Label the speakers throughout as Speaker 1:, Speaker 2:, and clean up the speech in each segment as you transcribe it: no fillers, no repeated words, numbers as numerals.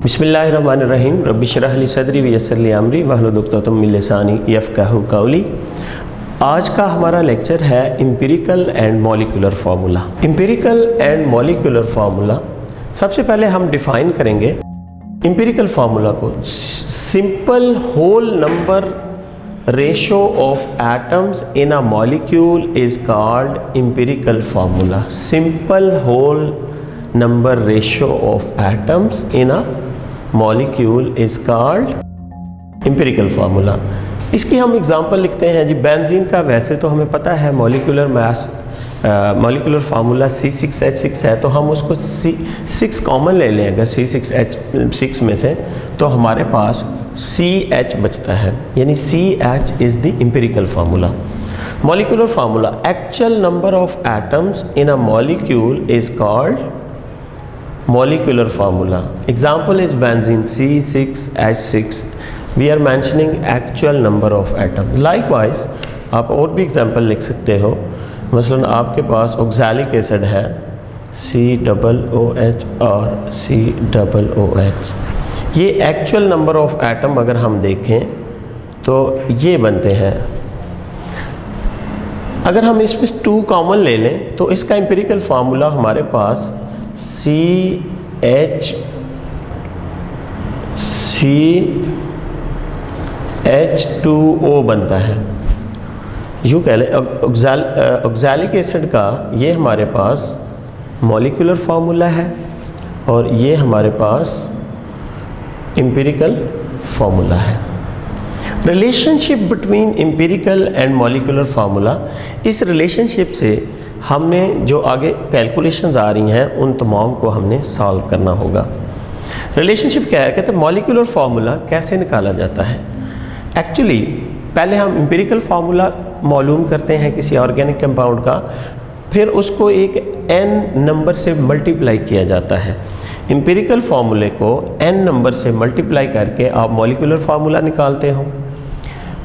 Speaker 1: बिस्मिल्लाहिर्रहमानिर्रहीम रब्बि इश्रह ली सदरी वयस्सिर ली अमरी वहलुल उक़दतम मिन लिसानी यफ़क़हू क़ौली। आज का हमारा लेक्चर है empirical and molecular formula. Empirical and molecular formula सबसे पहले हम डिफ़ाइन करेंगे एम्पिरिकल फार्मूला को। Simple whole number ratio of atoms in a molecule is called empirical formula. Simple whole number ratio of atoms in a molecule is called empirical formula। इसकी हम example लिखते हैं जी। Benzene का वैसे तो हमें पता है molecular mass molecular formula C6H6 है, तो हम उसको C6 कॉमन ले लें अगर C6H6 में से, तो हमारे पास CH बचता है, यानी CH is the empirical formula. Molecular formula actual number of atoms in a molecule is called molecular formula. Example is benzene C6H6. We are mentioning actual number of atoms. Likewise आप और भी example लिख सकते हो। मसलन आपके पास oxalic acid है COOH और COOH। ये एक्चुअल नंबर ऑफ एटम अगर हम देखें तो ये बनते हैं। अगर हम इसमें 2 कॉमन ले लें तो इसका एम्पिरिकल फार्मूला हमारे पास CH2O बनता है। यूँ कह लें ऑक्सैलिक एसिड का ये हमारे पास मॉलिक्यूलर फार्मूला है और ये हमारे पास एम्पिरिकल फार्मूला है। Relationship between empirical and molecular formula, इस रिलेशनशिप से हमने जो आगे कैलकुलेशंस आ रही हैं उन तमाम को हमने सॉल्व करना होगा। रिलेशनशिप क्या है, कहते हैं मॉलिक्यूलर फार्मूला कैसे निकाला जाता है। एक्चुअली पहले हम एम्पिरिकल फार्मूला मालूम करते हैं किसी ऑर्गेनिक कंपाउंड का, फिर उसको एक n नंबर से मल्टीप्लाई किया जाता है। एम्पिरिकल फार्मूले को n नंबर से मल्टीप्लाई करके आप मॉलिक्यूलर फार्मूला निकालते हो।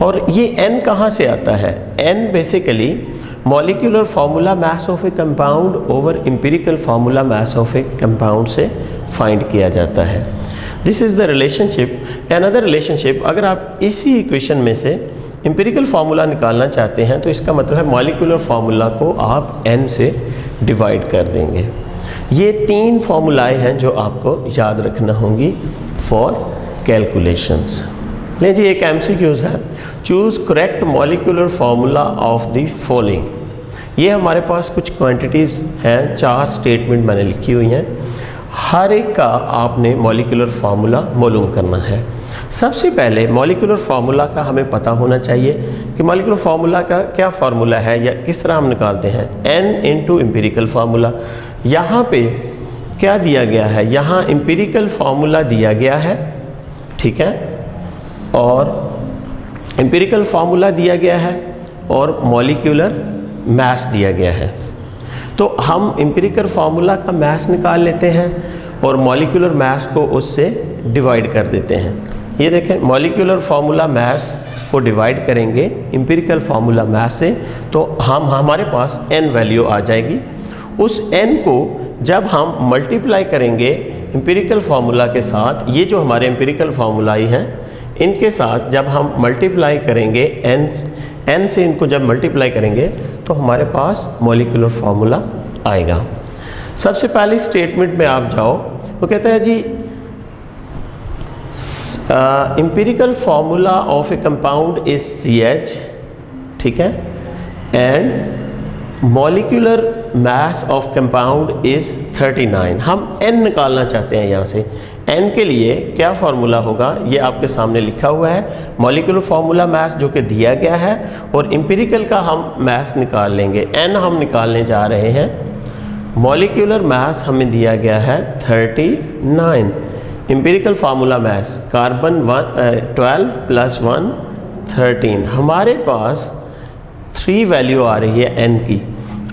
Speaker 1: और ये n कहाँ से आता है? n basically molecular formula mass of a compound over empirical formula mass of a compound से फाइंड किया जाता है। This is the relationship. Another relationship, अगर आप इसी इक्वेशन में से एम्पिरिकल फार्मूला निकालना चाहते हैं तो इसका मतलब है मॉलिक्यूलर फार्मूला को आप n से डिवाइड कर देंगे। ये 3 फार्मूलाएँ हैं जो आपको याद रखना होंगी फॉर कैलकुलेशंस। ले जी, एक MCQs है। Choose correct molecular formula of the following. ये हमारे पास कुछ क्वांटिटीज़ हैं, 4 स्टेटमेंट मैंने लिखी हुई हैं। हर एक का आपने मॉलिक्यूलर फार्मूला मालूम करना है। सबसे पहले मॉलिक्यूलर फार्मूला का हमें पता होना चाहिए कि मॉलिक्यूलर फार्मूला का क्या फार्मूला है या किस तरह हम निकालते हैं। n into empirical formula. यहाँ पे क्या दिया गया है, यहाँ एम्पिरिकल फार्मूला दिया गया है, ठीक है, और एम्पिरिकल फार्मूला दिया गया है और मॉलिक्यूलर मास दिया गया है। तो हम एम्पिरिकल फार्मूला का मास निकाल लेते हैं और मॉलिक्यूलर मास को उससे डिवाइड कर देते हैं। ये देखें, मॉलिक्यूलर फार्मूला मास को डिवाइड करेंगे एम्पिरिकल फार्मूला मास से, तो हमारे पास n वैल्यू आ जाएगी। उस n को जब हम मल्टीप्लाई करेंगे एम्पिरिकल फार्मूला के साथ, ये जो हमारे एम्पिरिकल फार्मूला ही हैं इनके साथ जब हम मल्टीप्लाई करेंगे n से इनको जब मल्टीप्लाई करेंगे तो हमारे पास मॉलिक्यूलर फार्मूला आएगा। सबसे पहली स्टेटमेंट में आप जाओ तो कहता है जी empirical formula of a compound is CH, ठीक है, and molecular mass of compound is 39। हम n निकालना चाहते हैं। यहाँ से n के लिए क्या फार्मूला होगा ये आपके सामने लिखा हुआ है। मॉलिक्यूलर फार्मूला मास जो कि दिया गया है और एम्पिरिकल का हम मास निकाल लेंगे। n हम निकालने जा रहे हैं। मॉलिक्यूलर मास हमें दिया गया है 39। Empirical formula mass carbon 12 plus 1 13। हमारे पास 3 वैल्यू आ रही है n की।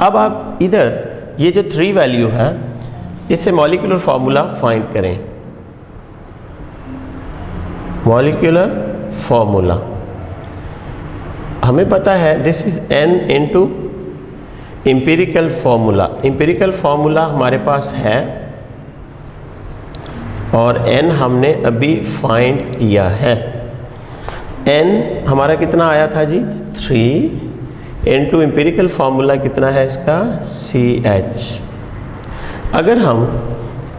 Speaker 1: अब आप इधर ये जो 3 वैल्यू है इससे मॉलिक्यूलर फार्मूला फाइंड करें। मॉलिक्यूलर फार्मूला हमें पता है this is n into empirical formula. Empirical formula हमारे पास है और n हमने अभी फाइंड किया है। n हमारा कितना आया था जी 3 इनटू एम्पिरिकल फार्मूला कितना है इसका CH। अगर हम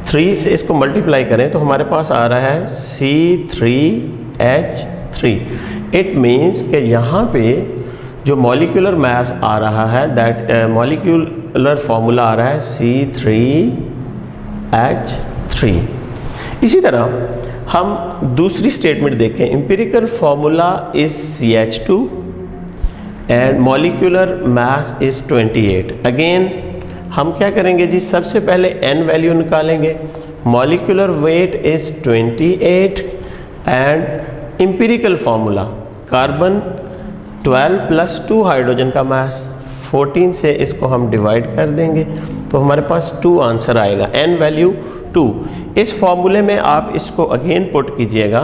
Speaker 1: 3 से इसको मल्टीप्लाई करें तो हमारे पास आ रहा है C3H3। इट मीन्स कि यहाँ पे जो मॉलिक्यूलर मास आ रहा है दैट मॉलिक्यूलर फार्मूला आ रहा है C3H3। इसी तरह हम दूसरी स्टेटमेंट देखें, empirical formula is CH2 and molecular mass is 28। Again हम क्या करेंगे जी, सबसे पहले n वैल्यू निकालेंगे। Molecular weight is 28 and empirical formula carbon 12 plus 2 hydrogen का मास 14 से इसको हम डिवाइड कर देंगे तो हमारे पास 2 आंसर आएगा, n वैल्यू 2। इस फॉर्मूले में आप इसको अगेन पुट कीजिएगा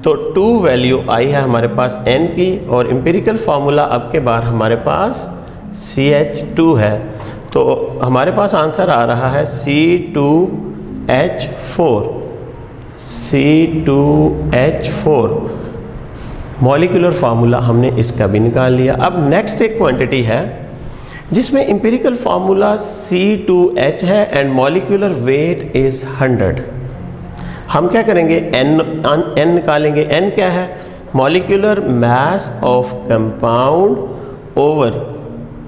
Speaker 1: तो 2 वैल्यू आई है हमारे पास n की, और एम्पिरिकल फार्मूला अब के बार हमारे पास CH2 है तो हमारे पास आंसर आ रहा है C2H4। C2H4 मॉलिक्यूलर फार्मूला हमने इसका भी निकाल लिया। अब नेक्स्ट एक क्वांटिटी है जिसमें एम्पिरिकल फार्मूला C2H है एंड मॉलिक्यूलर वेट इज़ 100। हम क्या करेंगे, n निकालेंगे। n क्या है, molecular mass of compound over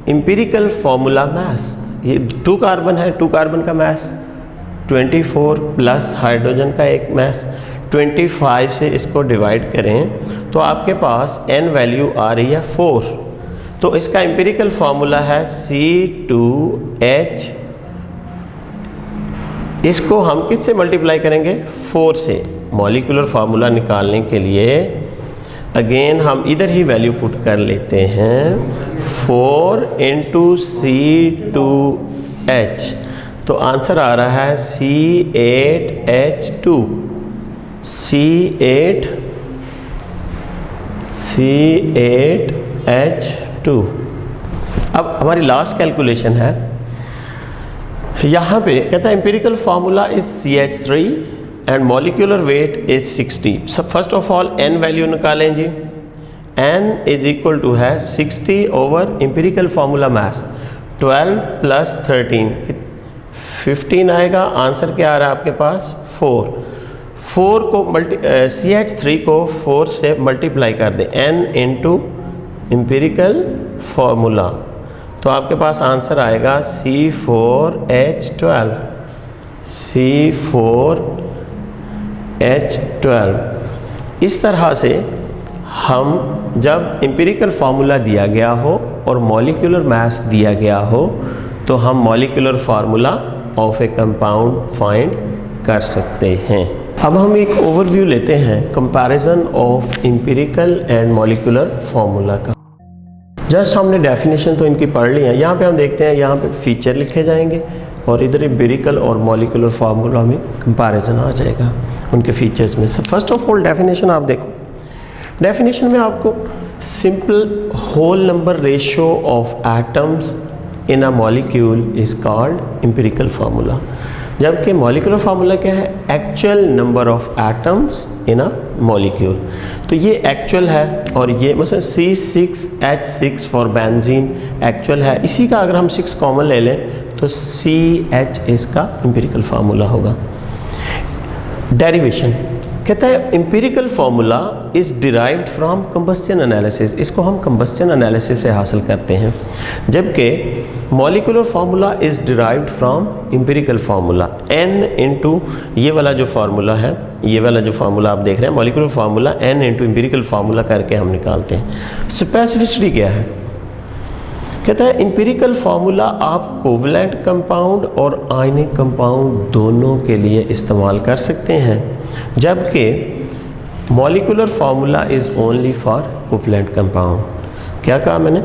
Speaker 1: empirical formula मास। ये 2 कार्बन है, 2 कार्बन का मास 24 प्लस हाइड्रोजन का एक मास 25 से इसको डिवाइड करें तो आपके पास n वैल्यू आ रही है 4। तो इसका एम्पिरिकल फार्मूला है C2H। इसको हम किससे मल्टीप्लाई करेंगे, 4 से। मॉलिक्यूलर फार्मूला निकालने के लिए अगेन हम इधर ही वैल्यू पुट कर लेते हैं, 4 इंटू C2H तो आंसर आ रहा है C8H2। C8H2। अब हमारी लास्ट कैलकुलेशन है, यहाँ पे कहता है empirical formula is CH3 and molecular weight is 60। सब first of all n value निकालें जी। n इज इक्वल टू है 60 ओवर एम्पिरिकल फार्मूला मास 12 प्लस 13 15 आएगा। आंसर क्या आ रहा है आपके पास 4 को CH3 को 4 से मल्टीप्लाई कर दें n इंटू एम्पिरिकल फार्मूला तो आपके पास आंसर आएगा C4H12। C4H12। इस तरह से हम जब एम्पिरिकल फार्मूला दिया गया हो और मॉलिक्यूलर मास दिया गया हो तो हम molecular formula of a compound find कर सकते हैं। अब हम एक ओवरव्यू लेते हैं comparison of empirical and molecular formula का। जस्ट हमने डेफिनेशन तो इनकी पढ़ ली है। यहाँ पे हम देखते हैं, यहाँ पे फीचर लिखे जाएंगे और इधर एम्पिरिकल और मॉलिक्यूलर फार्मूला में कंपैरिजन आ जाएगा उनके फीचर्स में। सब फर्स्ट ऑफ ऑल डेफिनेशन आप देखो। डेफिनेशन में आपको simple whole number ratio of atoms in a molecule is called empirical formula, जबकि मॉलिक्यूलर फार्मूला क्या है, actual number of atoms in a molecule. तो ये एक्चुअल है और ये मतलब C6H6 फॉर बेंजीन एक्चुअल है। इसी का अगर हम 6 कॉमन ले लें तो CH इसका एम्पिरिकल फार्मूला होगा। डेरिवेशन कहता है empirical formula is derived from combustion analysis. इसको हम कंबस्शन एनालिसिस से हासिल करते हैं, जबकि molecular formula is derived from empirical formula. n into ये वाला जो फार्मूला है, ये वाला जो फार्मूला आप देख रहे हैं molecular formula n into empirical formula करके हम निकालते हैं। स्पेसिफिसिटी क्या है, कहता है एम्पिरिकल फार्मूला आप कोवलेंट कंपाउंड और आयनिक कंपाउंड दोनों के लिए इस्तेमाल कर सकते हैं, जबकि molecular formula is only for covalent compound. क्या कहा मैंने,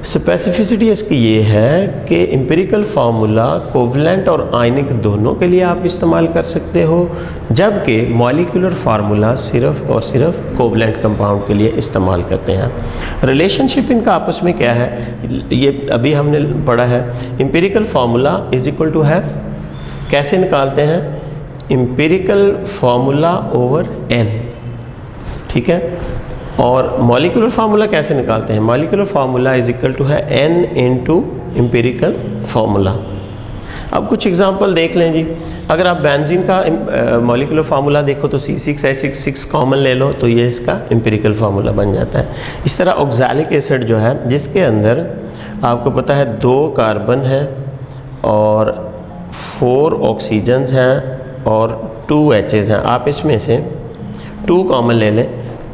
Speaker 1: स्पेसिफिसिटी इसकी ये है कि एम्पिरिकल फार्मूला कोवलेंट और आयनिक दोनों के लिए आप इस्तेमाल कर सकते हो, जबकि मॉलिक्यूलर फार्मूला सिर्फ और सिर्फ कोवलेंट कंपाउंड के लिए इस्तेमाल करते हैं। रिलेशनशिप इनका आपस में क्या है, ये अभी हमने पढ़ा है। Empirical formula is equal to है, कैसे निकालते हैं, एम्पिरिकल फार्मूला ओवर n, ठीक है। और मॉलिक्यूलर फार्मूला कैसे निकालते हैं? Molecular formula is equal to है n इंटू एम्पिरिकल फार्मूला। अब कुछ एग्जांपल देख लें जी। अगर आप बेंजीन का मॉलिक्यूलर फार्मूला देखो तो C6H6 कॉमन ले लो तो ये इसका एम्पिरिकल फार्मूला बन जाता है। इस तरह ऑक्सैलिक एसिड जो है, जिसके अंदर आपको पता है 2 कार्बन हैं और 4 ऑक्सीजन्स हैं और 2 H's हैं, आप इसमें से 2 कॉमन ले लें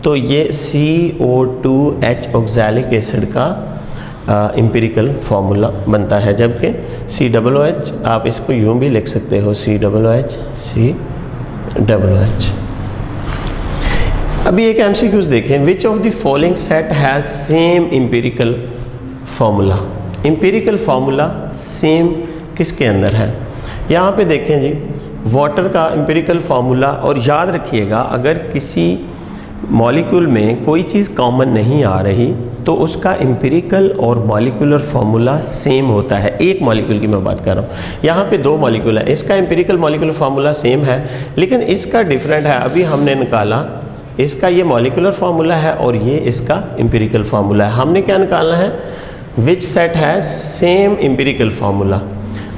Speaker 1: तो ये CO2H ऑक्सैलिक एसिड का एम्पिरिकल फार्मूला बनता है। जबकि COOH आप इसको यूँ भी लिख सकते हो, COOH। अभी एक MCQs देखें। Which of the following set has same empirical formula? Empirical formula same किसके अंदर है? यहाँ पे देखें जी, वाटर का एम्पिरिकल फार्मूला। और याद रखिएगा, अगर किसी मॉलिक्यूल में कोई चीज़ कॉमन नहीं आ रही तो उसका एम्पिरिकल और मॉलिक्यूलर फार्मूला सेम होता है। एक मॉलिक्यूल की मैं बात कर रहा हूँ, यहाँ पे 2 मॉलिक्यूल है, इसका एम्पिरिकल मॉलिक्यूलर फार्मूला सेम है लेकिन इसका डिफरेंट है। अभी हमने निकाला इसका ये मॉलिक्यूलर फार्मूला है और ये इसका एम्पिरिकल फार्मूला है। हमने क्या निकालना है? विच सेट है सेम एम्पिरिकल फार्मूला।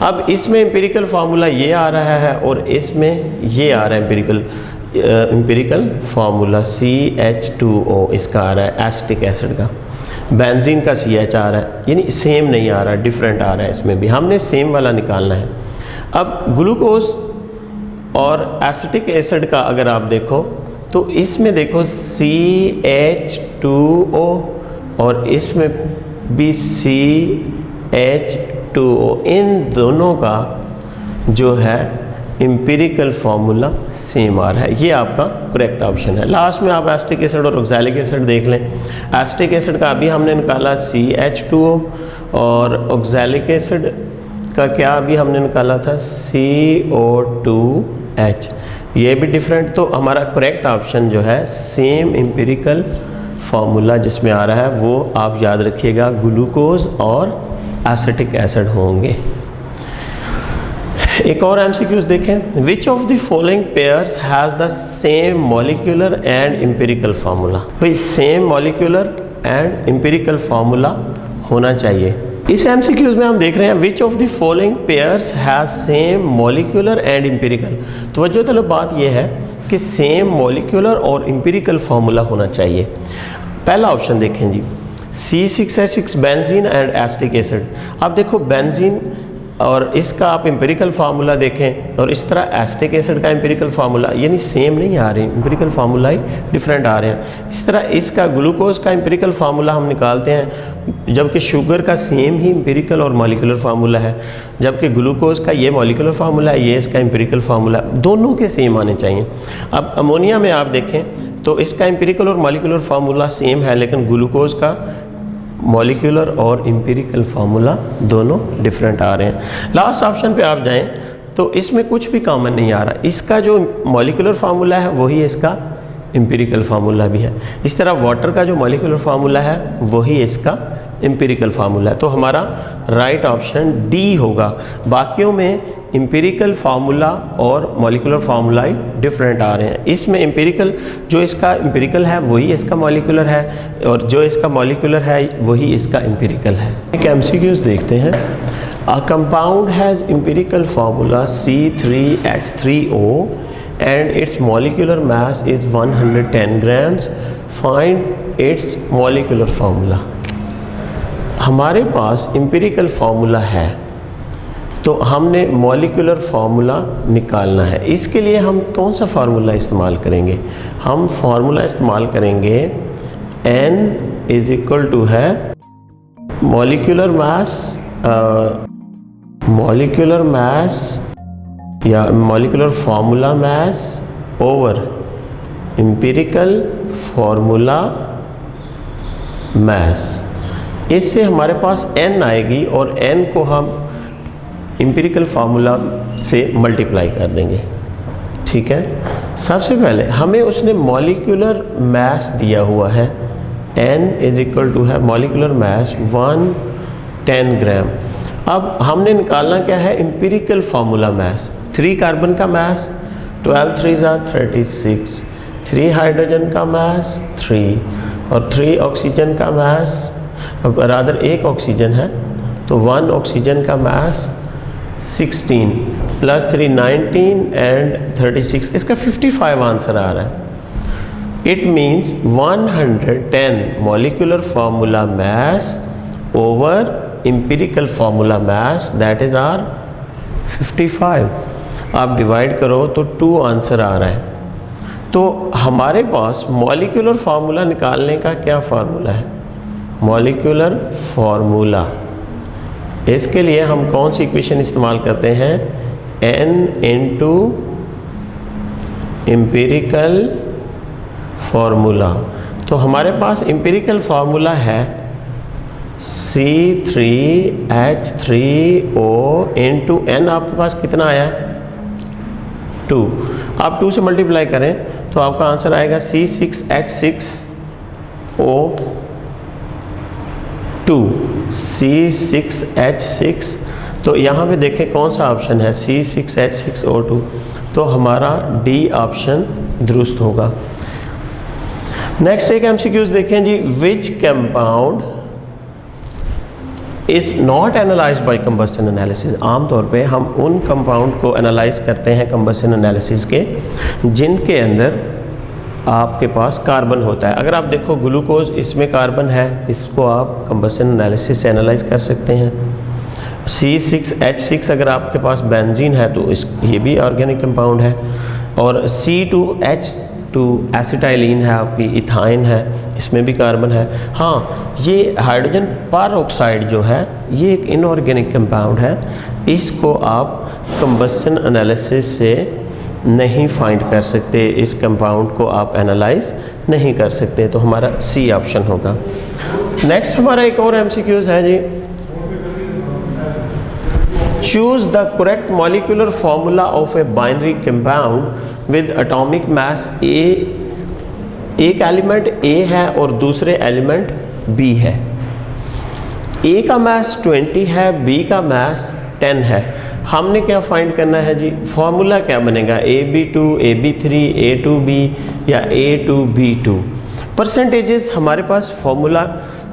Speaker 1: अब इसमें एम्पिरिकल फार्मूला ये आ रहा है और इसमें ये आ रहा है एम्पिरिकल फार्मूला CH2O इसका आ रहा है एसिटिक एसिड का। बेंजीन का CH आ रहा है, यानी सेम नहीं आ रहा, डिफरेंट आ रहा है। इसमें भी हमने सेम वाला निकालना है। अब ग्लूकोज और एसिटिक एसिड का अगर आप देखो तो इसमें देखो CH2O और इसमें भी CH2O, इन दोनों का जो है एम्पिरिकल फार्मूला सेम आ रहा है। ये आपका करेक्ट ऑप्शन है। लास्ट में आप एसिटिक एसिड और ऑक्सैलिक एसिड देख लें। एसिटिक एसिड का अभी हमने निकाला CH2O और ऑक्सैलिक एसिड का क्या अभी हमने निकाला था? CO2H। ये भी डिफरेंट। तो हमारा करेक्ट ऑप्शन जो है सेम एम्पिरिकल फार्मूला जिसमें आ रहा है वो आप याद रखिएगा, ग्लूकोज और एसिटिक एसिड होंगे। एक और MCQs देखें। Which of the following pairs has the same molecular and empirical formula? भाई same molecular and empirical formula होना चाहिए। इस MCQs में हम देख रहे हैं which of the following pairs has same molecular and empirical. तवज्जो तलब बात यह है कि सेम मॉलिक्यूलर और एम्पिरिकल फार्मूला होना चाहिए। पहला ऑप्शन देखें जी, C6H6 benzene and acetic acid. आप देखो बेंजीन और इसका आप एम्पिरिकल फार्मूला देखें और इस तरह एसिटिक एसिड का एम्पिरिकल फार्मूला, यानी सेम नहीं आ रहे, एम्पिरिकल फार्मूला ही डिफरेंट आ रहे हैं। इस तरह इसका ग्लूकोज का एम्पिरिकल फार्मूला हम निकालते हैं, जबकि शुगर का सेम ही एम्पिरिकल और मॉलिक्यूलर फार्मूला है। जबकि ग्लूकोज का ये मॉलिक्यूलर फार्मूला है, ये इसका एम्पिरिकल फार्मूला, दोनों के सेम आने चाहिए। अब अमोनिया में आप देखें तो इसका एम्पिरिकल और मॉलिक्यूलर फार्मूला सेम है, लेकिन ग्लूकोज का मॉलिक्यूलर और एम्पिरिकल फार्मूला दोनों डिफरेंट आ रहे हैं। लास्ट ऑप्शन पे आप जाएं तो इसमें कुछ भी कॉमन नहीं आ रहा। इसका जो मॉलिक्यूलर फार्मूला है वही इसका एम्पिरिकल फार्मूला भी है। इस तरह वाटर का जो मॉलिक्यूलर फार्मूला है वही इसका एम्पिरिकल फार्मूला है। तो हमारा राइट ऑप्शन डी होगा। बाकियों में एम्पिरिकल फार्मूला और मॉलिक्यूलर फार्मूला डिफरेंट आ रहे हैं। इसमें एम्पिरिकल, जो इसका एम्पिरिकल है वही इसका मॉलिक्यूलर है और जो इसका मॉलिक्यूलर है वही इसका एम्पिरिकल है। एक MCQs देखते हैं। A compound has empirical formula C3H3O and its molecular mass is 110 grams. Find its molecular formula. हमारे पास एम्पिरिकल फार्मूला है तो हमने मॉलिक्यूलर फार्मूला निकालना है। इसके लिए हम कौन सा फार्मूला इस्तेमाल करेंगे? हम फार्मूला इस्तेमाल करेंगे N इज इक्वल टू है मॉलिक्यूलर मास या molecular formula mass over empirical formula मास। इससे हमारे पास n आएगी और n को हम एम्पिरिकल फार्मूला से मल्टीप्लाई कर देंगे। ठीक है, सबसे पहले हमें उसने मॉलिक्यूलर मास दिया हुआ है, n इज इक्वल टू है मॉलिक्यूलर मास 110 ग्राम। अब हमने निकालना क्या है? एम्पिरिकल फार्मूला मास। 3 कार्बन का मास, 12 3 36, 3 हाइड्रोजन का मास 3 और 3 ऑक्सीजन का मास, रादर 1 ऑक्सीजन है तो 1 ऑक्सीजन का मास 16 प्लस 3 19 एंड 36, इसका 55 आंसर आ रहा है। It means 110 molecular formula mass over empirical formula mass, that is are 55। आप डिवाइड करो तो 2 आंसर आ रहा है। तो हमारे पास मॉलिक्यूलर फार्मूला निकालने का क्या फार्मूला है? मॉलिक्यूलर फार्मूला, इसके लिए हम कौन सी इक्वेशन इस्तेमाल करते हैं? n into empirical formula. तो हमारे पास एम्पिरिकल फार्मूला है C3H3O इंटू n, आपके पास कितना आया? 2। आप 2 से मल्टीप्लाई करें तो आपका आंसर आएगा C6H6O2, C6H6। तो यहाँ पे देखें कौन सा ऑप्शन है, C6H6O2, तो हमारा डी ऑप्शन दुरुस्त होगा। नेक्स्ट एक MCQs देखें जी, which compound is not analyse by combustion analysis. आमतौर पे हम उन कंपाउंड को एनालाइज करते हैं कंबस्शन एनालिसिस के जिनके अंदर आपके पास कार्बन होता है। अगर आप देखो ग्लूकोज, इसमें कार्बन है, इसको आप कंबस्शन एनालिसिस से एनालाइज कर सकते हैं। C6H6 अगर आपके पास बेंजीन है तो ये भी ऑर्गेनिक कंपाउंड है। और C2H2 एसिटाइलिन है, आपकी इथाइन है, इसमें भी कार्बन है। हाँ, ये हाइड्रोजन पर ऑक्साइड जो है ये एक इनऑर्गेनिक कंपाउंड है, इसको आप कंबस्शन एनालिसिस से नहीं फाइंड कर सकते, इस कंपाउंड को आप एनालाइज नहीं कर सकते, तो हमारा सी ऑप्शन होगा। नेक्स्ट हमारा एक और MCQs है जी, choose the correct molecular formula of a binary compound with atomic mass A. एक एलिमेंट A है और दूसरे एलिमेंट B है। A का मास 20 है, B का मास 10 है। हमने क्या फाइंड करना है जी? फार्मूला क्या बनेगा? AB2, AB3, A2B या A2B2। परसेंटेजेस हमारे पास फार्मूला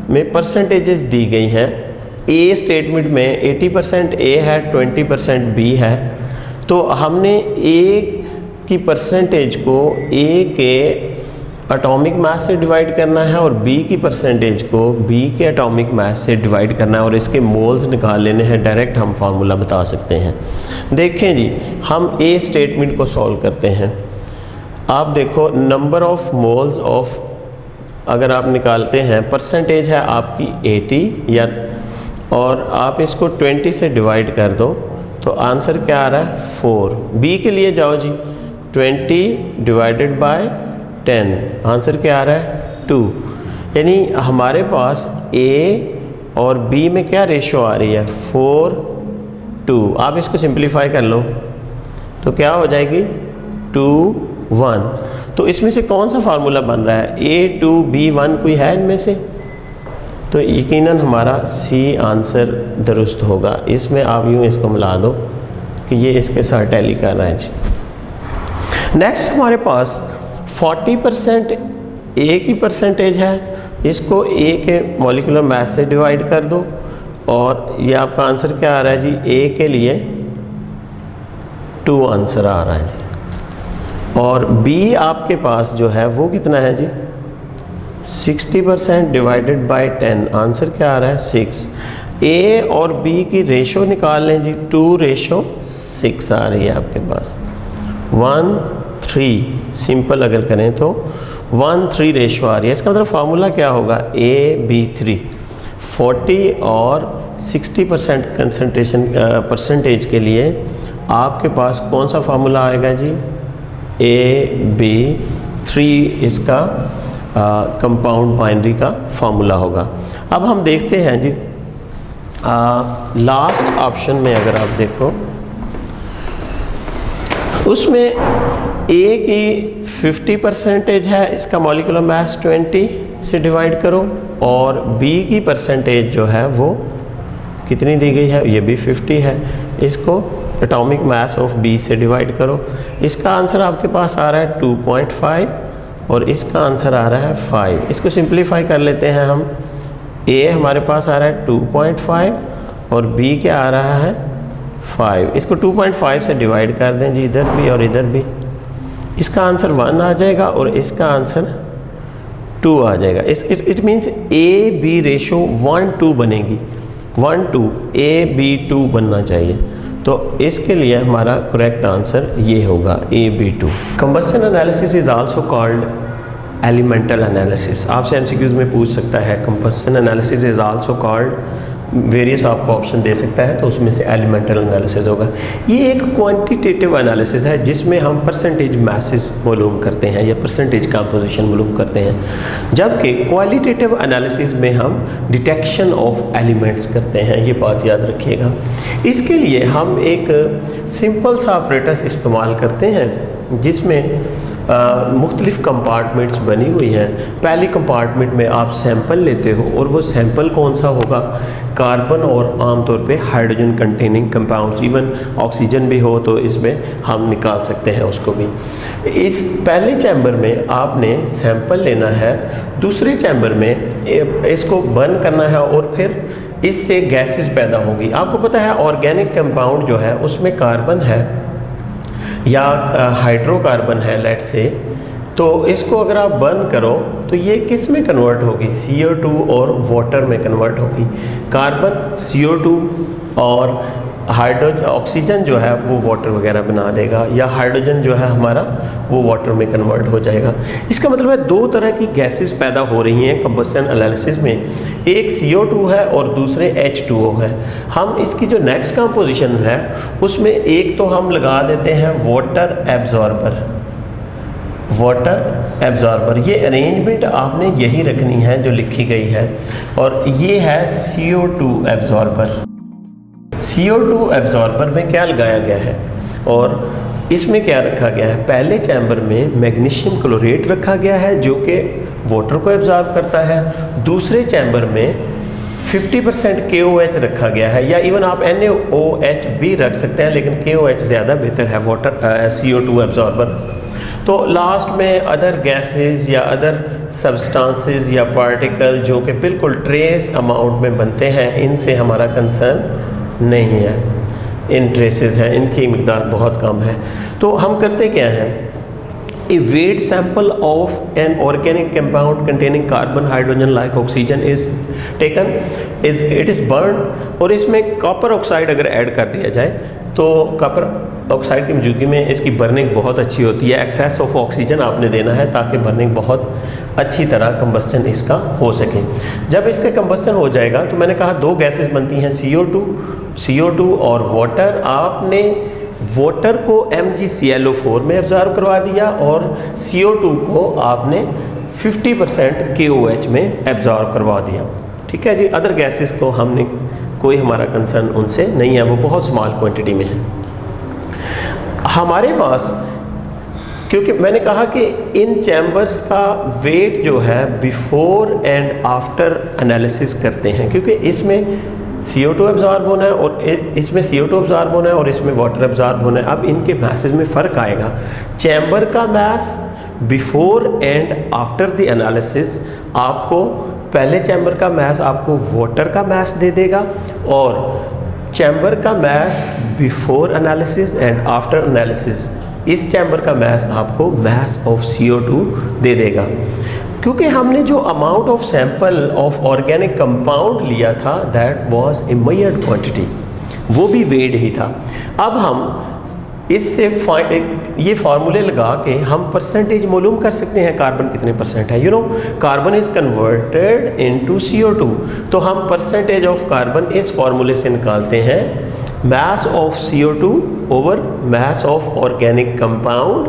Speaker 1: में परसेंटेजेस दी गई हैं। A स्टेटमेंट में 80% A है, 20% B है। तो हमने A की परसेंटेज को A के एटॉमिक मास से डिवाइड करना है और B की परसेंटेज को B के एटॉमिक मास से डिवाइड करना है और इसके मोल्स निकाल लेने हैं। डायरेक्ट हम फार्मूला बता सकते हैं। देखें जी, हम A स्टेटमेंट को सॉल्व करते हैं। आप देखो नंबर ऑफ मोल्स ऑफ, अगर आप निकालते हैं, परसेंटेज है आपकी 80 या, और आप इसको 20 से डिवाइड कर दो तो आंसर क्या आ रहा है? 4। B के लिए जाओ जी, 20 डिवाइडेड बाय 10, आंसर क्या आ रहा है? 2। यानी हमारे पास A और B में क्या रेशो आ रही है? 4:2। आप इसको सिंप्लीफाई कर लो तो क्या हो जाएगी? 2:1। तो इसमें से कौन सा फार्मूला बन रहा है? A2B1 कोई है इनमें से? तो यकीनन हमारा C आंसर दुरुस्त होगा। इसमें आप यूँ इसको मिला दो कि ये इसके साथ टैली कर रहा है जी। नेक्स्ट हमारे पास 40% A की परसेंटेज है, इसको A के मॉलिक्यूलर मास से डिवाइड कर दो और ये आपका आंसर क्या आ रहा है जी? A के लिए 2 आंसर आ रहा है जी। और B आपके पास जो है वो कितना है जी? 60% डिवाइडेड बाय 10, आंसर क्या आ रहा है? 6। A और B की रेशो निकाल लें जी, 2:6 आ रही है आपके पास। 1:3 सिंपल अगर करें तो 1:3 रेशो आ रही है। इसका मतलब फार्मूला क्या होगा? AB3। 40 और 60% कंसंट्रेशन परसेंटेज के लिए आपके पास कौन सा फार्मूला आएगा जी? AB3 इसका कंपाउंड बाइनरी का फार्मूला होगा। अब हम देखते हैं जी, लास्ट ऑप्शन में अगर आप देखो उसमें A की 50% है, इसका मॉलिक्यूलर मास 20 से डिवाइड करो, और B की परसेंटेज जो है वो कितनी दी गई है? ये भी 50 है, इसको एटॉमिक मास ऑफ बी से डिवाइड करो। इसका आंसर आपके पास आ रहा है 2.5 और इसका आंसर आ रहा है 5। इसको सिंप्लीफाई कर लेते हैं हम। ए हमारे पास आ रहा है 2.5 और बी क्या आ रहा है 5। इसको 2.5 से डिवाइड कर दें जी, इधर भी और इधर भी। इसका आंसर 1 आ जाएगा और इसका आंसर 2 आ जाएगा। It means A B ratio 1:2 बनेगी, 1:2 AB2 बनना चाहिए। तो इसके लिए हमारा करेक्ट आंसर ये होगा AB2। Combustion analysis is also called elemental analysis. आपसे एमसीक्यूज में पूछ सकता है combustion analysis is also called, various आपको ऑप्शन दे सकता है, तो उसमें से एलिमेंटल एनालिसिस होगा। ये एक क्वांटिटेटिव एनालिसिस है जिसमें हम परसेंटेज मैसेज मालूम करते हैं या परसेंटेज कंपोजिशन मालूम करते हैं, जबकि क्वालिटेटिव एनालिसिस में हम डिटेक्शन ऑफ एलिमेंट्स करते हैं। ये बात याद रखिएगा। इसके लिए हम एक सिंपल सा ऑपरेटर्स इस्तेमाल करते हैं जिसमें मुख्तलिफ़ कंपार्टमेंट्स बनी हुई हैं। पहली कंपार्टमेंट में आप सैंपल लेते हो और वो सैंपल कौन सा होगा, कार्बन और आमतौर पे hydrogen containing compounds, even oxygen भी हो तो इसमें हम निकाल सकते हैं उसको भी। इस पहले चैम्बर में आपने सैंपल लेना है, दूसरे चैम्बर में इसको बर्न करना है और फिर इससे गैसेस पैदा होंगी। आपको पता है ऑर्गेनिक कंपाउंड जो है उसमें कार्बन है या हाइड्रोकार्बन है लेट से, तो इसको अगर आप बर्न करो तो ये किस में कन्वर्ट होगी, CO2 और वाटर में कन्वर्ट होगी। कार्बन CO2 और हाइड्रोजन ऑक्सीजन जो है वो वाटर वगैरह बना देगा, या हाइड्रोजन जो है हमारा वो वाटर में कन्वर्ट हो जाएगा। इसका मतलब है दो तरह की गैसेस पैदा हो रही हैं कंबस्शन एनालिसिस में, एक CO2 है और दूसरे H2O है। हम इसकी जो नेक्स्ट कंपोजिशन है उसमें एक तो हम लगा देते हैं वाटर एब्जॉर्बर, वाटर एब्जॉर्बर। ये अरेंजमेंट आपने यही रखनी है जो लिखी गई है, और ये है CO2 एब्जॉर्बर। CO2 एब्जॉर्बर में क्या लगाया गया है और इसमें क्या रखा गया है, पहले चैम्बर में मैग्नीशियम क्लोरेट रखा गया है जो कि वाटर को एब्जॉर्ब करता है, दूसरे चैम्बर में 50% KOH रखा गया है, या इवन आप NaOH भी रख सकते हैं, लेकिन KOH ज़्यादा बेहतर है वाटर CO2 एब्जॉर्बर। तो लास्ट में अदर गैसेस या अदर सब्सटेंसेस या पार्टिकल जो कि बिल्कुल ट्रेस अमाउंट में बनते हैं, इनसे हमारा कंसर्न नहीं है, इन ट्रेसेस हैं, इनकी मिकदार बहुत कम है। तो हम करते क्या हैं, a wet sample of an organic compound containing carbon hydrogen like oxygen is taken, it is burn, और इसमें कॉपर ऑक्साइड अगर ऐड कर दिया जाए तो कॉपर ऑक्साइड की मौजूदगी में इसकी बर्निंग बहुत अच्छी होती है। एक्सेस ऑफ ऑक्सीजन आपने देना है ताकि बर्निंग बहुत अच्छी तरह कंबस्टन इसका हो सके। जब इसका कंबस्टन हो जाएगा तो मैंने कहा दो गैसेस बनती हैं, CO2 और वाटर। आपने वाटर को MgClO4 में एब्जॉर्ब करवा दिया और CO2 को आपने 50% KOH में एब्जॉर्ब करवा दिया। ठीक है जी। अदर गैसेस को हमने कोई हमारा कंसर्न उनसे नहीं है, वो बहुत स्मॉल क्वांटिटी में है हमारे पास। क्योंकि मैंने कहा कि इन चैम्बर्स का वेट जो है बिफोर एंड आफ्टर एनालिसिस करते हैं, क्योंकि इसमें CO2 एब्जॉर्ब होना है और इसमें CO2 एब्जॉर्ब होना है और इसमें वाटर एब्जॉर्ब होना है। अब इनके मैसेज में फ़र्क आएगा। चैम्बर का mass before and after the analysis आपको, पहले चैम्बर का मैस आपको वाटर का मैस दे देगा, और चैम्बर का mass before analysis and after analysis इस चैम्बर का मैस आपको मैस ऑफ CO2 दे देगा। क्योंकि हमने जो amount of sample of organic compound लिया था that was a measured quantity, वो भी वेट ही था। अब हम इससे ये फार्मूले लगा के हम परसेंटेज मालूम कर सकते हैं कार्बन कितने परसेंट है। Carbon is converted into CO2, तो हम परसेंटेज ऑफ कार्बन इस फार्मूले से निकालते हैं, mass of CO2 over mass of organic compound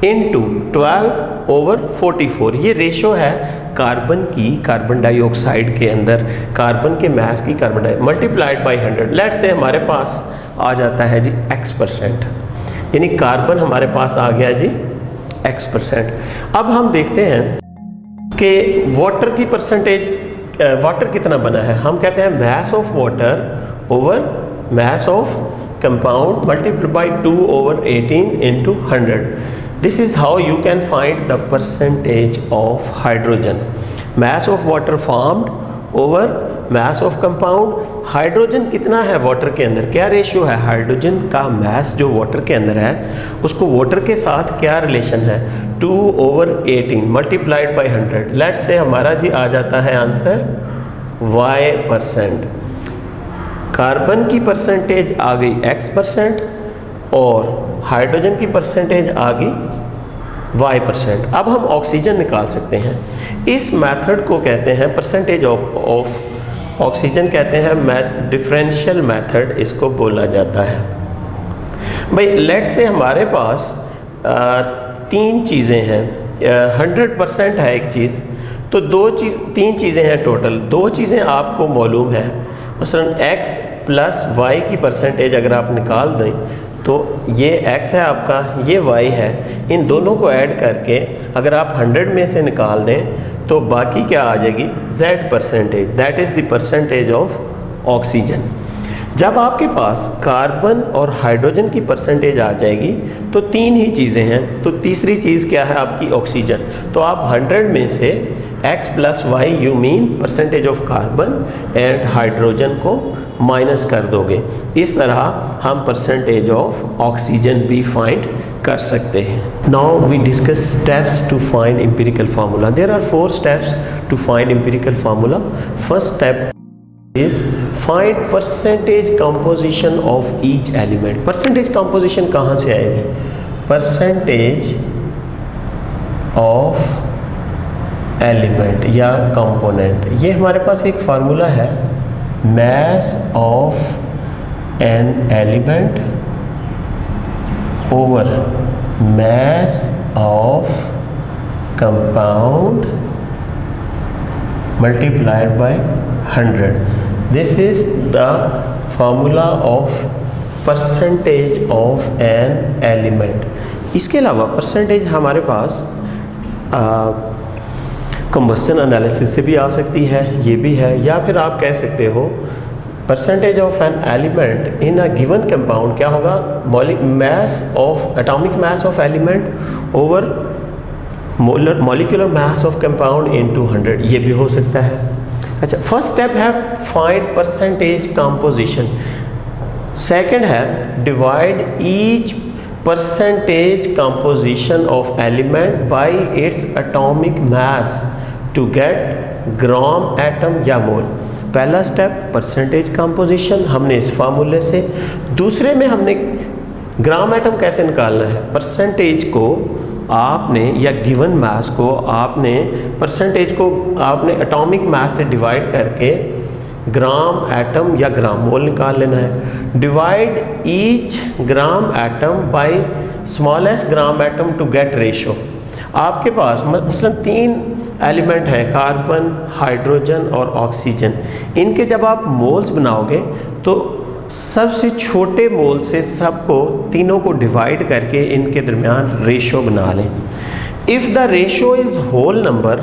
Speaker 1: into 12/44। ये रेशो है कार्बन की कार्बन डाइऑक्साइड के अंदर कार्बन के मैस की कार्बन डाई मल्टीप्लाइड बाई 100। लेट से हमारे पास आ जाता है जी X%, यानी कार्बन हमारे पास आ गया जी X%। अब हम देखते हैं कि वाटर की परसेंटेज, वाटर कितना बना है। हम कहते हैं mass of water over mass of compound multiplied by 2/18 into 100. This is how you can find the percentage of hydrogen. Mass of water formed over mass of compound. Hydrogen कितना है water के अंदर, क्या रेशियो है hydrogen का मास जो water के अंदर है उसको वाटर के साथ क्या रिलेशन है, 2/18 मल्टीप्लाइड बाई 100. लेट्स से हमारा जी आ जाता है आंसर y%. कार्बन की परसेंटेज आ गई x% और हाइड्रोजन की परसेंटेज आ गई y%. अब हम ऑक्सीजन निकाल सकते हैं. इस मेथड को कहते हैं परसेंटेज ऑफ ऑक्सीजन कहते हैं डिफरेंशियल मेथड इसको बोला जाता है. भाई लेट से हमारे पास तीन चीज़ें हैं, 100% है एक चीज़, तो तीन चीज़ें हैं टोटल. दो चीज़ें आपको मालूम है, मसलन x प्लस y की परसेंटेज अगर आप निकाल दें तो ये x है आपका, ये y है. इन दोनों को ऐड करके अगर आप 100 में से निकाल दें तो बाकी क्या आ जाएगी, z%. That is the percentage of oxygen. जब आपके पास कार्बन और हाइड्रोजन की परसेंटेज आ जाएगी तो तीन ही चीज़ें हैं, तो तीसरी चीज़ क्या है आपकी ऑक्सीजन. तो आप 100 में से x plus y you mean percentage of carbon and hydrogen को माइनस कर दोगे. इस तरह हम परसेंटेज ऑफ ऑक्सीजन भी फाइंड कर सकते हैं. Now we discuss steps to find empirical formula. There are 4 steps to find empirical formula. First step is find percentage composition of each element. Percentage composition कहाँ से आएगी, परसेंटेज ऑफ एलिमेंट या component. ये हमारे पास एक फार्मूला है, mass of an element over mass of compound multiplied by 100. This is the formula of percentage of an element. इसके अलावा परसेंटेज हमारे पास कंबस्शन एनालिसिस से भी आ सकती है, ये भी है, या फिर आप कह सकते हो percentage of an element in a given compound क्या होगा, mass of atomic mass of element over molecular mass of compound into 100, ये भी हो सकता है. अच्छा, फर्स्ट स्टेप है फाइंड परसेंटेज कंपोजिशन. सेकंड है divide each percentage composition of element by its atomic mass to get gram atom या मोल. पहला स्टेप परसेंटेज कंपोजिशन हमने इस फार्मूले से. दूसरे में हमने ग्राम एटम कैसे निकालना है, परसेंटेज को आपने या गिवन मास को आपने परसेंटेज को आपने एटॉमिक मास से डिवाइड करके ग्राम एटम या ग्राम मोल निकाल लेना है. Divide each gram atom by smallest gram atom to get ratio. आपके पास मतलब 3 एलिमेंट हैं, कार्बन, हाइड्रोजन और ऑक्सीजन. इनके जब आप मोल्स बनाओगे तो सबसे छोटे मोल से सबको तीनों को डिवाइड करके इनके दरमियान रेशो बना लें. If the ratio is whole number,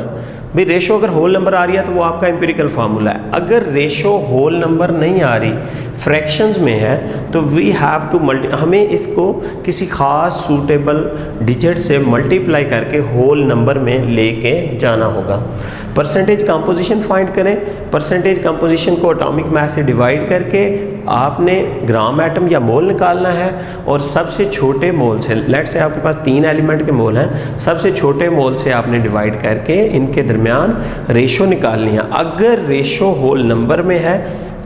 Speaker 1: भाई रेशो अगर होल नंबर आ रही है तो वो आपका एम्पिरिकल फार्मूला है. अगर रेशो होल नंबर नहीं आ रही, फ्रैक्शंस में है, तो वी हैव टू हमें इसको किसी ख़ास सूटेबल डिजिट से मल्टीप्लाई करके होल नंबर में लेके जाना होगा. परसेंटेज कंपोजिशन फाइंड करें. परसेंटेज कंपोजिशन को एटॉमिक मास से डिवाइड करके आपने ग्राम एटम या मोल निकालना है और सबसे छोटे मोल से, लेट्स से आपके पास 3 एलिमेंट के मोल हैं, सबसे छोटे मोल से आपने डिवाइड करके इनके दरमियान रेशो निकालनी है. अगर रेशो होल नंबर में है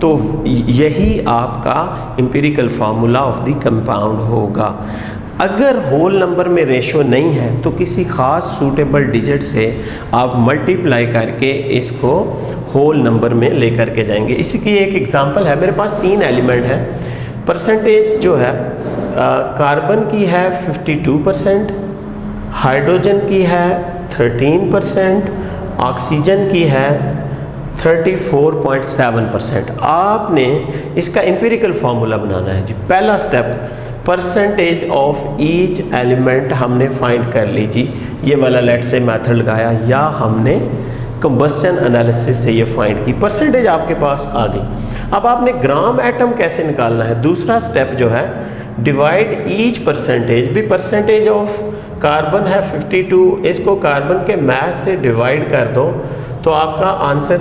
Speaker 1: तो यही आपका empirical formula of the compound होगा. अगर होल नंबर में रेशो नहीं है तो किसी ख़ास सूटेबल डिजिट से आप मल्टीप्लाई करके इसको होल नंबर में लेकर के जाएंगे. इसकी एक एग्जांपल है, मेरे पास 3 एलिमेंट है. परसेंटेज जो है कार्बन की है 52%, हाइड्रोजन की है 13%, ऑक्सीजन की है 34.7%. आपने इसका एम्पिरिकल फार्मूला बनाना है जी. पहला step percentage of each element हमने फाइंड कर लीजिए. ये वाला लेट से मेथड लगाया या हमने कंबस्शन एनालिसिस से ये फाइंड की, परसेंटेज आपके पास आ गई. अब आपने ग्राम एटम कैसे निकालना है, दूसरा स्टेप जो है डिवाइड ईच परसेंटेज, भी परसेंटेज ऑफ कार्बन है 52, इसको कार्बन के मास से डिवाइड कर दो तो आपका आंसर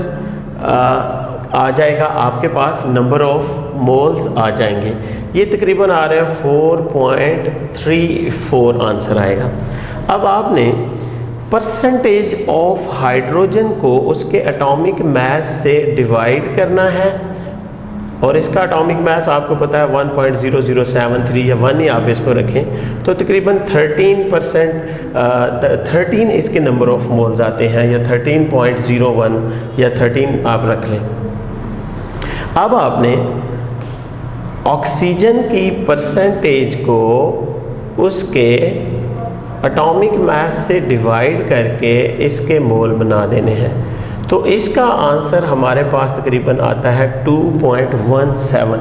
Speaker 1: आ जाएगा, आपके पास नंबर ऑफ मोल्स आ जाएंगे। ये तकरीबन आ रहे हैं 4.34 आंसर आएगा। अब आपने परसेंटेज ऑफ हाइड्रोजन को उसके एटॉमिक मास से डिवाइड करना है, और इसका एटॉमिक मास आपको पता है 1.0073 या 1 ही आप इसको रखें तो तकरीबन 13% इसके नंबर ऑफ मोल्स आते हैं, या 13.01 या 13 आप रख लें। अब आपने ऑक्सीजन की परसेंटेज को उसके एटॉमिक मास से डिवाइड करके इसके मोल बना देने हैं, तो इसका आंसर हमारे पास तकरीबन आता है 2.17।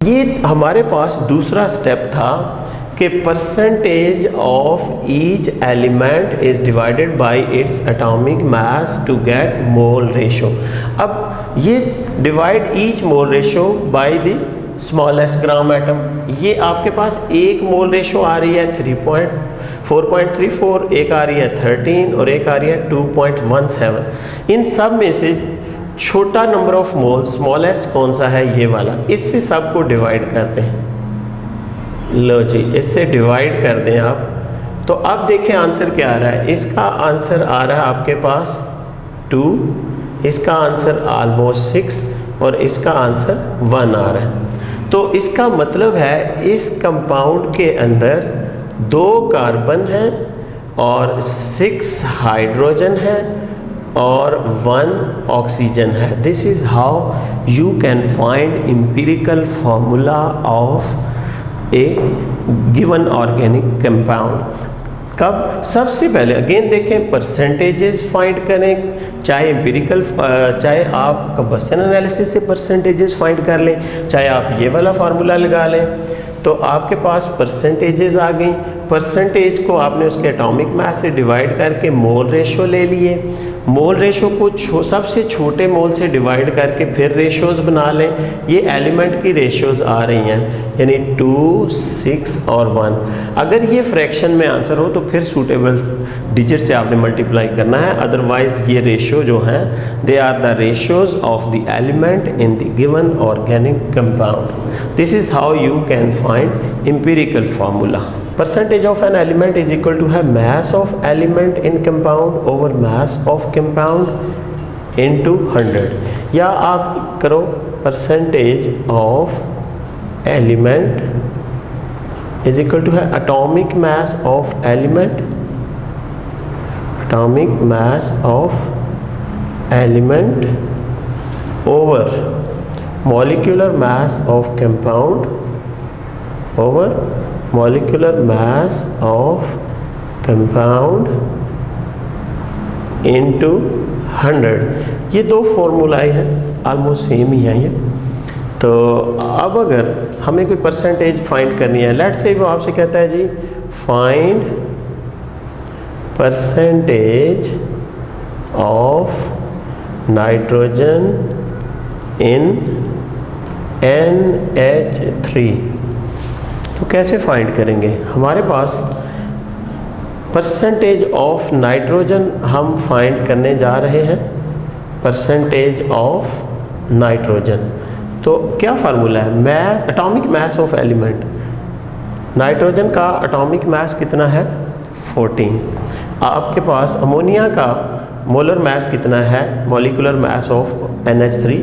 Speaker 1: ये हमारे पास दूसरा स्टेप था कि percentage of each element is divided by its atomic mass to get mole ratio. अब ये divide each mole ratio by the smallest gram atom, ये आपके पास एक मोल रेशो आ रही है 4.34, एक आ रही है 13 और एक आ रही है 2.17। इन सब में से छोटा नंबर ऑफ मोल स्मॉलेस्ट कौन सा है, ये वाला, इससे सबको डिवाइड करते हैं। लो जी, इससे डिवाइड कर दें आप, तो अब देखें आंसर क्या आ रहा है। इसका आंसर आ रहा है आपके पास 2, इसका आंसर ऑलमोस्ट 6 और इसका आंसर 1 आ रहा है। तो इसका मतलब है इस कंपाउंड के अंदर 2 कार्बन है और 6 हाइड्रोजन है और 1 ऑक्सीजन है। This is how you can find empirical formula of A given organic compound. कब? सबसे पहले अगेन देखें, परसेंटेजेस फाइंड करें, चाहे एम्पिरिकल चाहे आप कंबशन एनालिसिस से परसेंटेजेस फाइंड कर लें, चाहे आप ये वाला फार्मूला लगा लें, तो आपके पास परसेंटेजेस आ गई। परसेंटेज को आपने उसके एटॉमिक मास से डिवाइड करके मोल रेशो ले लिए, मोल रेशो को सबसे छोटे मोल से डिवाइड करके फिर रेशोज़ बना लें। ये एलिमेंट की रेशोज़ आ रही हैं, यानी 2, 6 और 1। अगर ये फ्रैक्शन में आंसर हो तो फिर सूटेबल डिजिट से आपने मल्टीप्लाई करना है, अदरवाइज़ ये रेशो जो हैं they are the ratios of the element in the given organic compound. This is how you can find empirical formula. Percentage of an element is equal to have mass of element in compound over mass of compound into 100, या आप करो percentage of element is equal to have atomic mass of element, atomic mass of element over molecular mass of compound over molecular mass of compound into 100। ये 2 फॉर्मूलाए हैं, almost same ही हैं ये। तो अब अगर हमें कोई परसेंटेज फाइंड करनी है, लेट्स से वो आपसे कहता है जी find percentage of nitrogen in NH3, तो कैसे फाइंड करेंगे? हमारे पास परसेंटेज ऑफ नाइट्रोजन हम फाइंड करने जा रहे हैं, परसेंटेज ऑफ नाइट्रोजन। तो क्या फार्मूला है? Mass, atomic mass of element. Nitrogen का एटॉमिक मास कितना है? 14। आपके पास अमोनिया का मोलर मास कितना है? Molecular mass of NH3,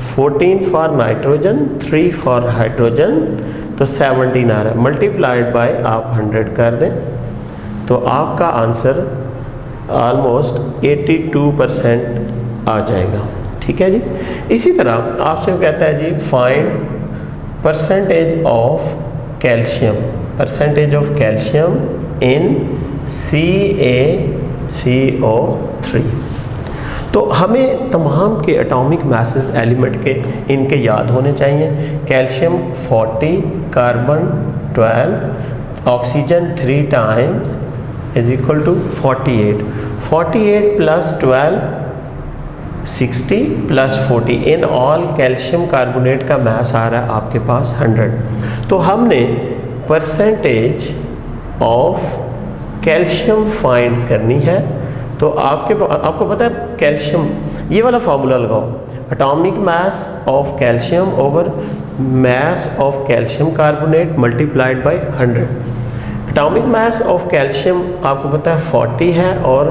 Speaker 1: 14 for nitrogen, 3 for hydrogen, तो 17 आ रहा है। मल्टीप्लाइड बाय आप 100 कर दें तो आपका आंसर ऑलमोस्ट 82% आ जाएगा। ठीक है जी। इसी तरह आपसे कहता है जी find percentage of calcium, percentage of calcium in CaCO3। तो हमें तमाम के एटॉमिक मासेस एलिमेंट के इनके याद होने चाहिए। Calcium 40, carbon 12, oxygen 3 times is equal to 48। 48 plus 12 60 plus 40, in all calcium carbonate का मास आ रहा है आपके पास 100। तो हमने परसेंटेज ऑफ कैल्शियम फाइंड करनी है। तो आपको पता है कैल्शियम, ये वाला फार्मूला लगाओ, atomic mass of calcium over mass of calcium carbonate multiplied by 100। Atomic mass of calcium आपको पता है 40 है, और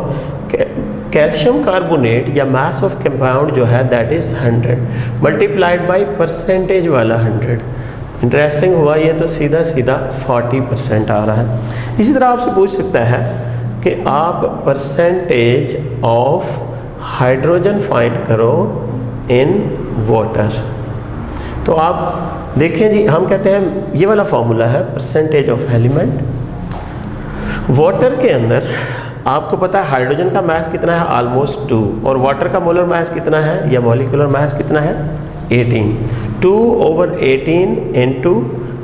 Speaker 1: कैल्शियम कार्बोनेट या मास ऑफ कंपाउंड जो है that is 100 multiplied by percentage वाला 100। इंटरेस्टिंग हुआ ये, तो सीधा सीधा 40% आ रहा है। इसी तरह आपसे पूछ सकता है कि आप परसेंटेज ऑफ हाइड्रोजन फाइंड करो इन वाटर। तो आप देखें जी, हम कहते हैं ये वाला फॉर्मूला है परसेंटेज ऑफ एलिमेंट। वाटर के अंदर आपको पता है हाइड्रोजन का मास कितना है, ऑलमोस्ट 2, और वाटर का मोलर मास कितना है या मॉलिक्यूलर मास कितना है, 18। 2/18 इंटू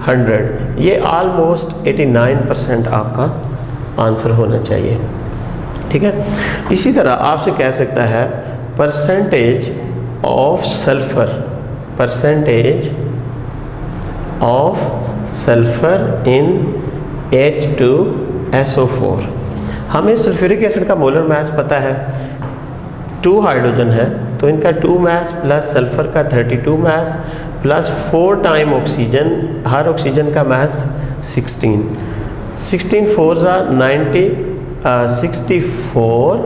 Speaker 1: 100, ये ऑलमोस्ट 89% आपका आंसर होना चाहिए। ठीक है। इसी तरह आपसे कह सकता है percentage of sulphur, percentage of sulphur in H2SO4। हमें सल्फ्यूरिक एसिड का मोलर मास पता है, 2 हाइड्रोजन है तो इनका 2 मास प्लस सल्फर का 32 मास प्लस 4 टाइम ऑक्सीजन, हर ऑक्सीजन का मास 16। 16 4s are 90, 64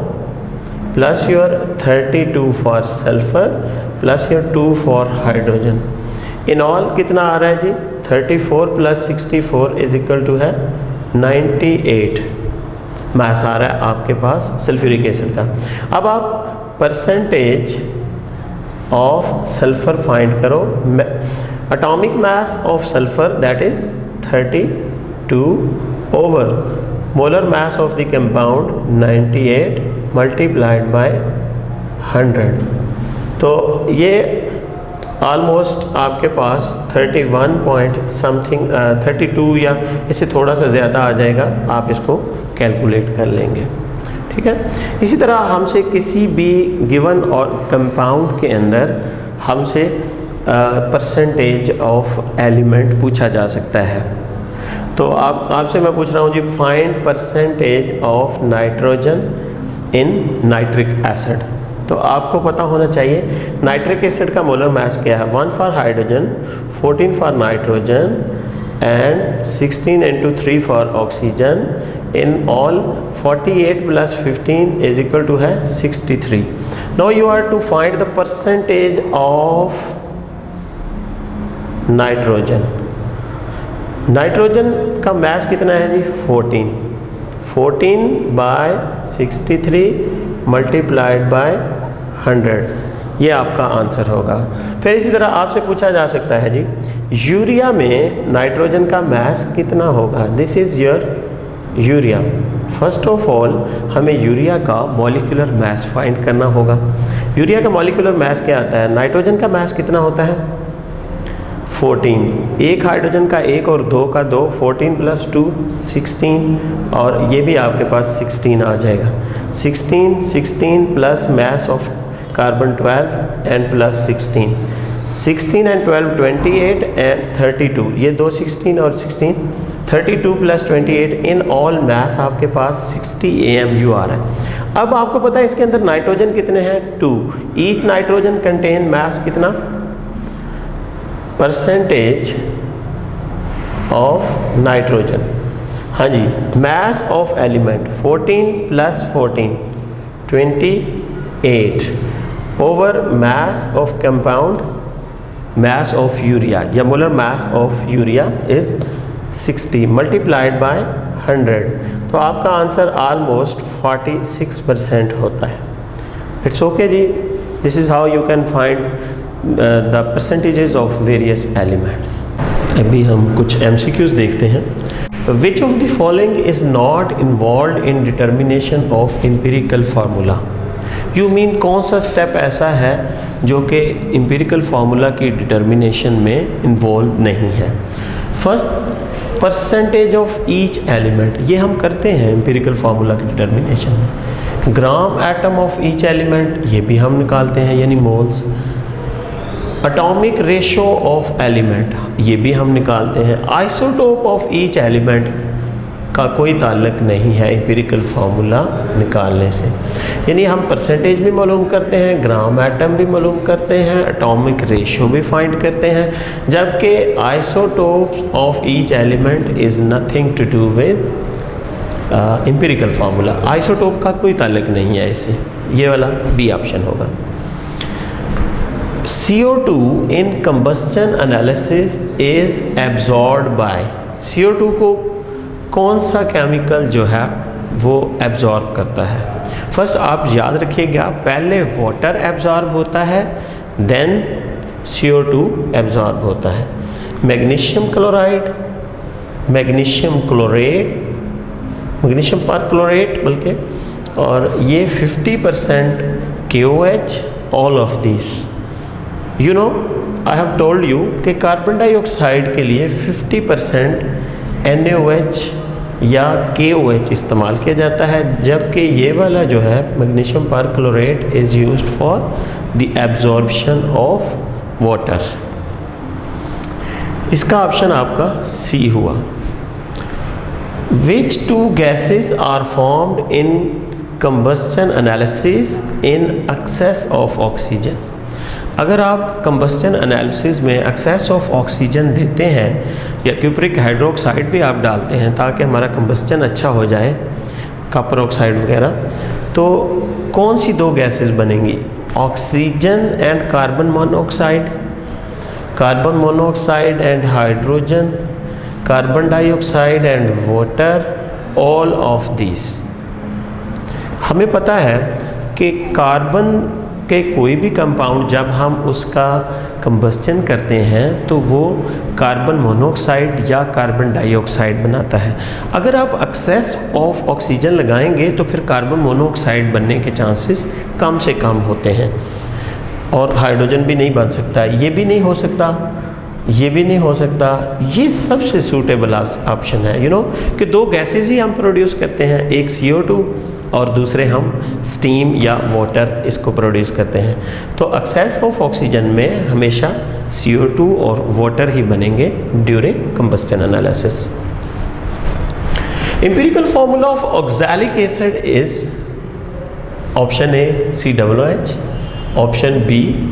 Speaker 1: plus your 32 for sulfur plus your 2 for hydrogen। In all कितना आ रहा है जी, 34 प्लस 64 इज इक्वल टू है 98 मास आ रहा है आपके पास सल्फ्यूरिक एसिड का। अब आप परसेंटेज ऑफ सल्फर फाइंड करो। Atomic mass of sulphur that is 32 over molar mass of the compound 98 multiplied by 100। तो ये ऑलमोस्ट आपके पास 31 पॉइंट समथिंग 32 या इससे थोड़ा सा ज़्यादा आ जाएगा, आप इसको कैलकुलेट कर लेंगे। ठीक है। इसी तरह हमसे किसी भी गिवन और कंपाउंड के अंदर हमसे परसेंटेज ऑफ एलिमेंट पूछा जा सकता है। तो आपसे मैं पूछ रहा हूँ जी, find percentage of nitrogen in nitric acid. तो आपको पता होना चाहिए नाइट्रिक एसिड का मोलर मास क्या है, 1 for hydrogen, 14 for nitrogen and 16 into 3 for oxygen. In all 48 plus 15 is equal to है 63। Now you are to find the percentage of nitrogen. Nitrogen का मास कितना है जी, 14 बाय 63 मल्टीप्लाइड बाय 100, ये आपका answer होगा। फिर इसी तरह आपसे पूछा जा सकता है जी, यूरिया में नाइट्रोजन का मास कितना होगा। This is your urea. First of all हमें यूरिया का मॉलिक्यूलर मास फाइंड करना होगा। यूरिया का मॉलिक्यूलर मास क्या आता है, नाइट्रोजन का मास कितना होता है 14, एक हाइड्रोजन का 1 और 2 का 2, 14 प्लस 2 16, और ये भी आपके पास 16 आ जाएगा। 16 plus mass of carbon 12 and plus 16 and 12 28 and 32, ये 2 16 और 16, 32 प्लस 28 इन ऑल मास आपके पास 60 AMU आ रहा है। अब आपको पता है इसके अंदर नाइट्रोजन कितने हैं, 2। ईच नाइट्रोजन कंटेन मास कितना, परसेंटेज ऑफ नाइट्रोजन, हाँ जी, mass of element 14 plus 14 28 over mass of compound, mass of urea या molar mass of urea is 60 multiplied by 100। तो आपका आंसर ऑलमोस्ट 46% होता है। इट्स ओके जी, this is how you can find the percentages of various elements. अभी हम कुछ MCQs देखते हैं। Which of the following is not involve in determination of empirical formula. You mean कौन सा स्टेप ऐसा है जो कि एम्पिरिकल फार्मूला की डिटर्मिनेशन में इन्वॉल्व नहीं है। First, percentage of each element, ये हम करते हैं एम्पिरिकल फार्मूला की डिटर्मिनेशन में। Gram atom of each element, ये भी हम निकालते हैं यानी moles. Atomic ratio of element, ये भी हम निकालते हैं। आइसोटोप ऑफ ईच एलिमेंट का कोई ताल्लुक नहीं है एम्पिरिकल फार्मूला निकालने से, यानी हम परसेंटेज भी मालूम करते हैं, ग्राम एटम भी मालूम करते हैं, एटॉमिक रेशो भी फाइंड करते हैं, जबकि isotopes of each element is nothing to do with empirical formula. Isotope का कोई ताल्लुक नहीं है इससे, ये वाला बी ऑप्शन होगा। CO2 in combustion analysis is absorbed bye, CO2 को कौन सा केमिकल जो है वो एब्जॉर्ब करता है? फर्स्ट आप याद रखिएगा, पहले वाटर एब्जॉर्ब होता है, देन CO2 एब्जॉर्ब होता है। Magnesium chloride, magnesium chlorate, magnesium perchlorate बल्कि, और ये 50% KOH, all of this. You know I have told you कि कार्बन डाइऑक्साइड के लिए 50% NaOH या KOH इस्तेमाल किया जाता है, जबकि ये वाला जो है magnesium perchlorate is used for the absorption of water. इसका ऑप्शन आपका सी हुआ। Which two gases are formed in combustion analysis in excess of oxygen? अगर आप combustion analysis में excess of oxygen देते हैं या क्यूप्रिक हाइड्रोक्साइड भी आप डालते हैं ताकि हमारा combustion अच्छा हो जाए, कॉपर ऑक्साइड वगैरह, तो कौन सी दो गैसेस बनेंगी? Oxygen and carbon monoxide, carbon monoxide and hydrogen, carbon dioxide and water, all of this. हमें पता है कि कार्बन के कोई भी कंपाउंड जब हम उसका कंबस्चन करते हैं तो वो कार्बन मोनोऑक्साइड या कार्बन डाइऑक्साइड बनाता है। अगर आप एक्सेस ऑफ ऑक्सीजन लगाएंगे तो फिर कार्बन मोनोऑक्साइड बनने के चांसेस कम से कम होते हैं, और हाइड्रोजन भी नहीं बन सकता, ये भी नहीं हो सकता, ये भी नहीं हो सकता। ये सबसे सूटेबल ऑप्शन है, यू नो, कि दो गैसेस ही हम प्रोड्यूस करते हैं, एक CO2 और दूसरे हम स्टीम या वाटर इसको प्रोड्यूस करते हैं। तो एक्सेस ऑफ ऑक्सीजन में हमेशा CO2 और वाटर ही बनेंगे during combustion analysis. Empirical formula of oxalic acid is option A COOH, option B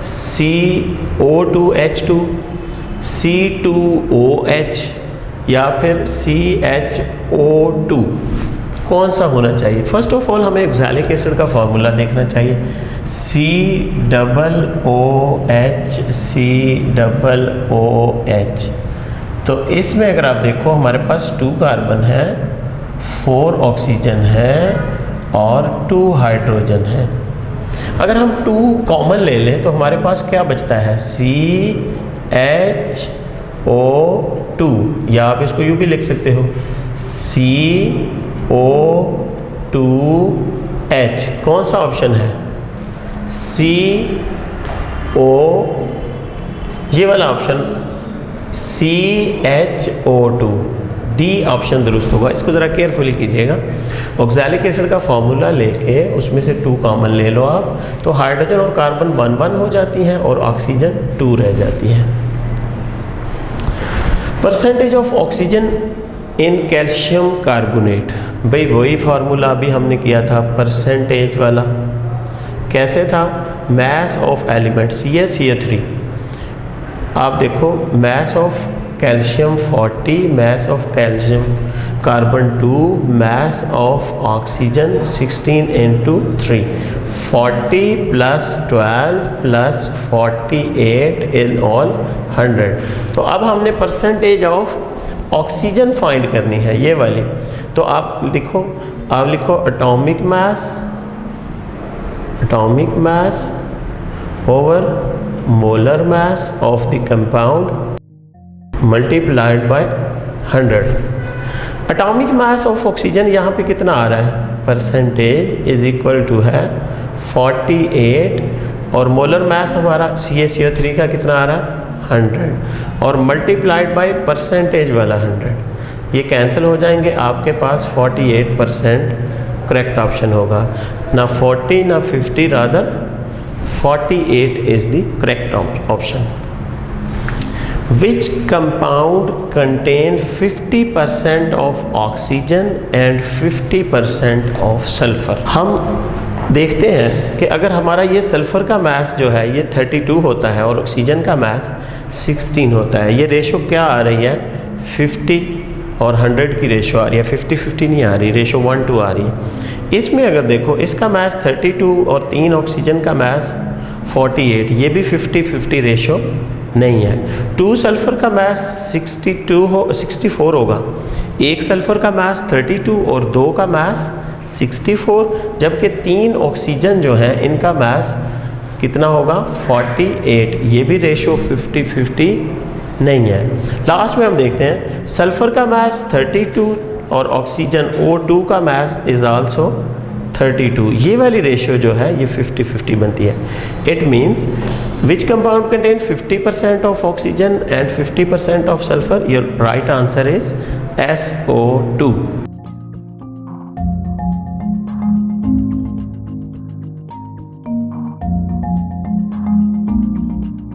Speaker 1: CO2H2, C2OH या फिर CHO2, कौन सा होना चाहिए? फर्स्ट ऑफ ऑल हमें ऑक्सैलिक एसिड का फार्मूला देखना चाहिए, COOH। तो इसमें अगर आप देखो हमारे पास 2 कार्बन है, 4 ऑक्सीजन है और 2 हाइड्रोजन है। अगर हम 2 कॉमन ले लें तो हमारे पास क्या बचता है? CHO2, या आप इसको यूँ भी लिख सकते हो CO2H। कौन सा ऑप्शन है? CO, ये वाला ऑप्शन CHO2, डी ऑप्शन दुरुस्त होगा। इसको ज़रा केयरफुली कीजिएगा। ऑक्सैलिक एसिड का फॉर्मूला लेके उसमें से 2 कॉमन ले लो आप, तो हाइड्रोजन और कार्बन 1-1 हो जाती हैं और ऑक्सीजन 2 रह जाती है। Percentage of oxygen in calcium carbonate, भाई वही फार्मूला अभी हमने किया था परसेंटेज वाला। कैसे था? मैस ऑफ एलिमेंट CaCO3, आप देखो mass of calcium 40, mass of calcium carbon 2, mass of oxygen 16 × 3, 40 + 12 + 48 in all 100। तो अब हमने परसेंटेज ऑफ ऑक्सीजन फाइंड करनी है, ये वाली। तो आप लिखो atomic mass over molar mass of the compound multiplied by 100। Atomic mass of oxygen यहाँ पे कितना आ रहा है? परसेंटेज इज इक्वल टू है 48, और मोलर मास हमारा CaCO3 का कितना आ रहा है? 100, और मल्टीप्लाइड बाय परसेंटेज वाला 100। ये कैंसिल हो जाएंगे, आपके पास 48% करेक्ट ऑप्शन होगा, ना 40 ना 50, rather 48 is the correct option. Which compound contain 50% of oxygen and 50% of sulfur? हम देखते हैं कि अगर हमारा ये सल्फ़र का मास जो है ये 32 होता है और ऑक्सीजन का मास 16 होता है, ये रेशो क्या आ रही है 50 और 100 की रेशो आ रही है, 50-50 नहीं आ रही, रेशो 1-2 आ रही है। इसमें अगर देखो इसका मास 32 और 3 ऑक्सीजन का मास 48, ये भी 50-50 रेशो नहीं है। 2 सल्फ़र का मास 64 होगा, 1 सल्फ़र का मास 32 और 2 का मास 64, जबकि 3 ऑक्सीजन जो है इनका मास कितना होगा 48, ये भी रेशो 50-50 नहीं है। लास्ट में हम देखते हैं सल्फ़र का मास 32 और ऑक्सीजन O2 का मास इज़ आल्सो 32, ये वाली रेशियो जो है ये 50-50 बनती है। It means which compound contain 50% of oxygen and 50% of sulphur, your right answer is SO2।